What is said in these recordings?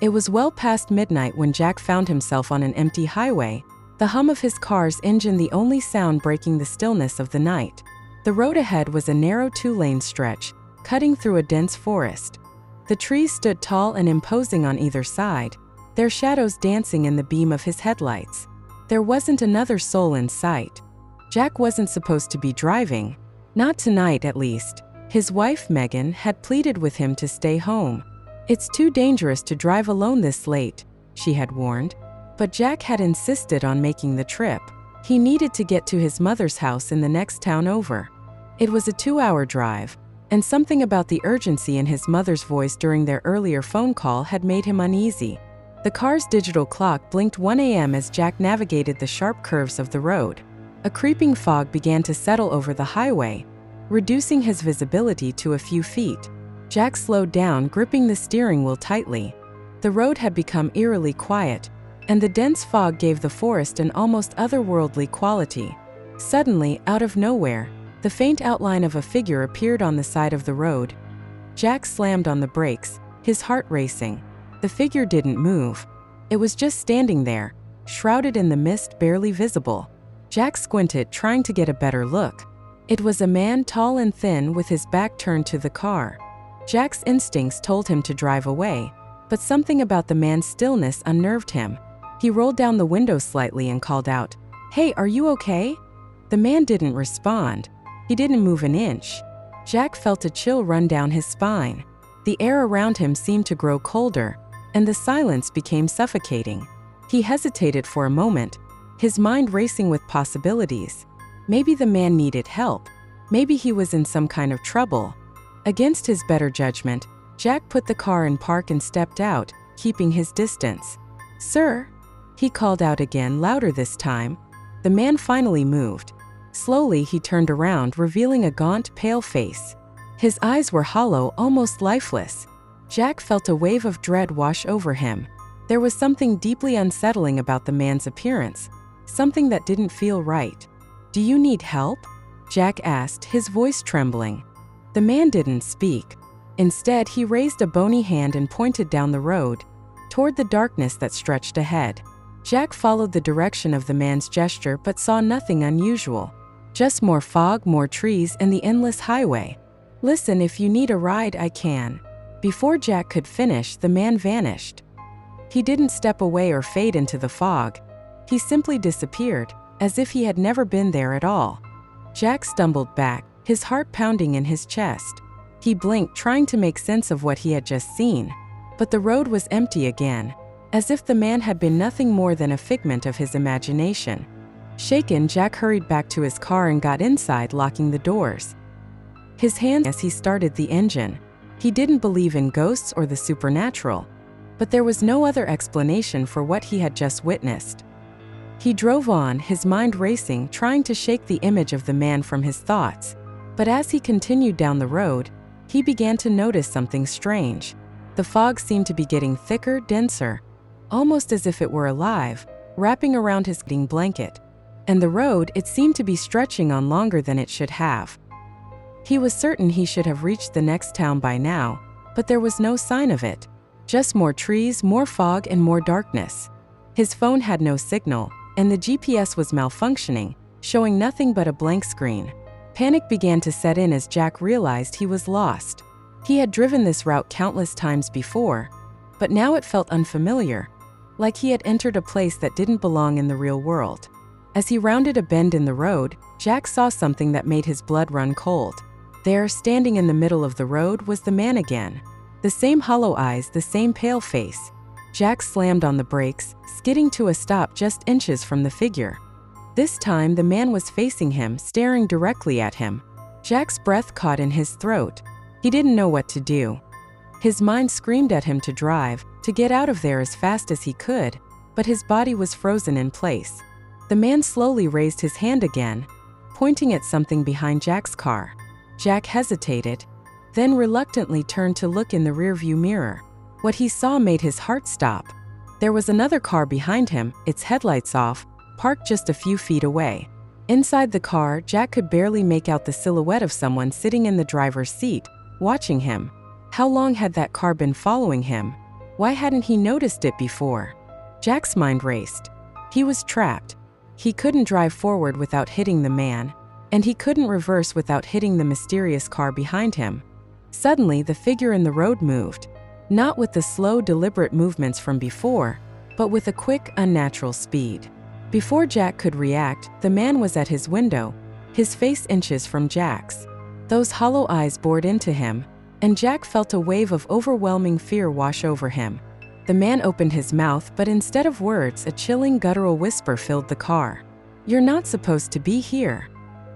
It was well past midnight when Jack found himself on an empty highway, the hum of his car's engine the only sound breaking the stillness of the night. The road ahead was a narrow two-lane stretch, cutting through a dense forest. The trees stood tall and imposing on either side, their shadows dancing in the beam of his headlights. There wasn't another soul in sight. Jack wasn't supposed to be driving. Not tonight, at least. His wife, Megan, had pleaded with him to stay home. "It's too dangerous to drive alone this late," she had warned. But Jack had insisted on making the trip. He needed to get to his mother's house in the next town over. It was a 2-hour drive, and something about the urgency in his mother's voice during their earlier phone call had made him uneasy. The car's digital clock blinked 1 a.m. as Jack navigated the sharp curves of the road. A creeping fog began to settle over the highway, reducing his visibility to a few feet. Jack slowed down, gripping the steering wheel tightly. The road had become eerily quiet, and the dense fog gave the forest an almost otherworldly quality. Suddenly, out of nowhere, the faint outline of a figure appeared on the side of the road. Jack slammed on the brakes, his heart racing. The figure didn't move. It was just standing there, shrouded in the mist, barely visible. Jack squinted, trying to get a better look. It was a man, tall and thin, with his back turned to the car. Jack's instincts told him to drive away, but something about the man's stillness unnerved him. He rolled down the window slightly and called out, "Hey, are you okay?" The man didn't respond. He didn't move an inch. Jack felt a chill run down his spine. The air around him seemed to grow colder, and the silence became suffocating. He hesitated for a moment, his mind racing with possibilities. Maybe the man needed help. Maybe he was in some kind of trouble. Against his better judgment, Jack put the car in park and stepped out, keeping his distance. "Sir?" he called out again, louder this time. The man finally moved. Slowly he turned around, revealing a gaunt, pale face. His eyes were hollow, almost lifeless. Jack felt a wave of dread wash over him. There was something deeply unsettling about the man's appearance, something that didn't feel right. "Do you need help?" Jack asked, his voice trembling. The man didn't speak. Instead, he raised a bony hand and pointed down the road, toward the darkness that stretched ahead. Jack followed the direction of the man's gesture but saw nothing unusual. Just more fog, more trees, and the endless highway. "Listen, if you need a ride, I can." Before Jack could finish, the man vanished. He didn't step away or fade into the fog. He simply disappeared, as if he had never been there at all. Jack stumbled back, his heart pounding in his chest. He blinked, trying to make sense of what he had just seen. But the road was empty again, as if the man had been nothing more than a figment of his imagination. Shaken, Jack hurried back to his car and got inside, locking the doors. His hands as he started the engine. He didn't believe in ghosts or the supernatural, but there was no other explanation for what he had just witnessed. He drove on, his mind racing, trying to shake the image of the man from his thoughts. But as he continued down the road, he began to notice something strange. The fog seemed to be getting thicker, denser, almost as if it were alive, wrapping around his blanket. And the road, it seemed to be stretching on longer than it should have. He was certain he should have reached the next town by now, but there was no sign of it. Just more trees, more fog, and more darkness. His phone had no signal, and the GPS was malfunctioning, showing nothing but a blank screen. Panic began to set in as Jack realized he was lost. He had driven this route countless times before, but now it felt unfamiliar, like he had entered a place that didn't belong in the real world. As he rounded a bend in the road, Jack saw something that made his blood run cold. There, standing in the middle of the road, was the man again. The same hollow eyes, the same pale face. Jack slammed on the brakes, skidding to a stop just inches from the figure. This time, the man was facing him, staring directly at him. Jack's breath caught in his throat. He didn't know what to do. His mind screamed at him to drive, to get out of there as fast as he could, but his body was frozen in place. The man slowly raised his hand again, pointing at something behind Jack's car. Jack hesitated, then reluctantly turned to look in the rearview mirror. What he saw made his heart stop. There was another car behind him, its headlights off, parked just a few feet away. Inside the car, Jack could barely make out the silhouette of someone sitting in the driver's seat, watching him. How long had that car been following him? Why hadn't he noticed it before? Jack's mind raced. He was trapped. He couldn't drive forward without hitting the man, and he couldn't reverse without hitting the mysterious car behind him. Suddenly, the figure in the road moved, not with the slow, deliberate movements from before, but with a quick, unnatural speed. Before Jack could react, the man was at his window, his face inches from Jack's. Those hollow eyes bored into him, and Jack felt a wave of overwhelming fear wash over him. The man opened his mouth, but instead of words, a chilling, guttural whisper filled the car. "You're not supposed to be here."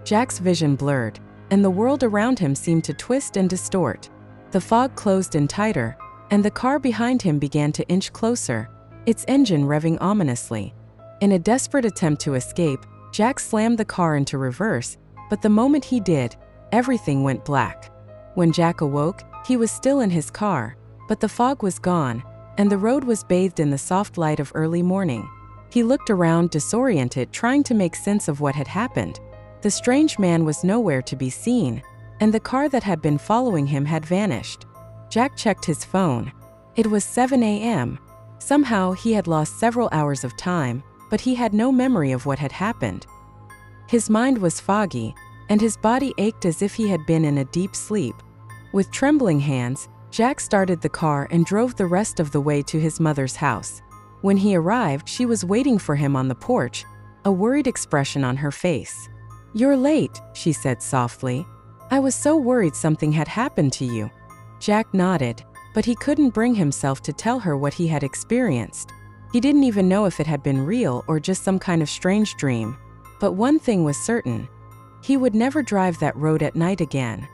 Jack's vision blurred, and the world around him seemed to twist and distort. The fog closed in tighter, and the car behind him began to inch closer, its engine revving ominously. In a desperate attempt to escape, Jack slammed the car into reverse, but the moment he did, everything went black. When Jack awoke, he was still in his car, but the fog was gone, and the road was bathed in the soft light of early morning. He looked around, disoriented, trying to make sense of what had happened. The strange man was nowhere to be seen, and the car that had been following him had vanished. Jack checked his phone. It was 7 a.m. Somehow, he had lost several hours of time, but he had no memory of what had happened. His mind was foggy, and his body ached as if he had been in a deep sleep. With trembling hands, Jack started the car and drove the rest of the way to his mother's house. When he arrived, she was waiting for him on the porch, a worried expression on her face. "You're late," she said softly. "I was so worried something had happened to you." Jack nodded, but he couldn't bring himself to tell her what he had experienced. He didn't even know if it had been real or just some kind of strange dream. But one thing was certain: he would never drive that road at night again.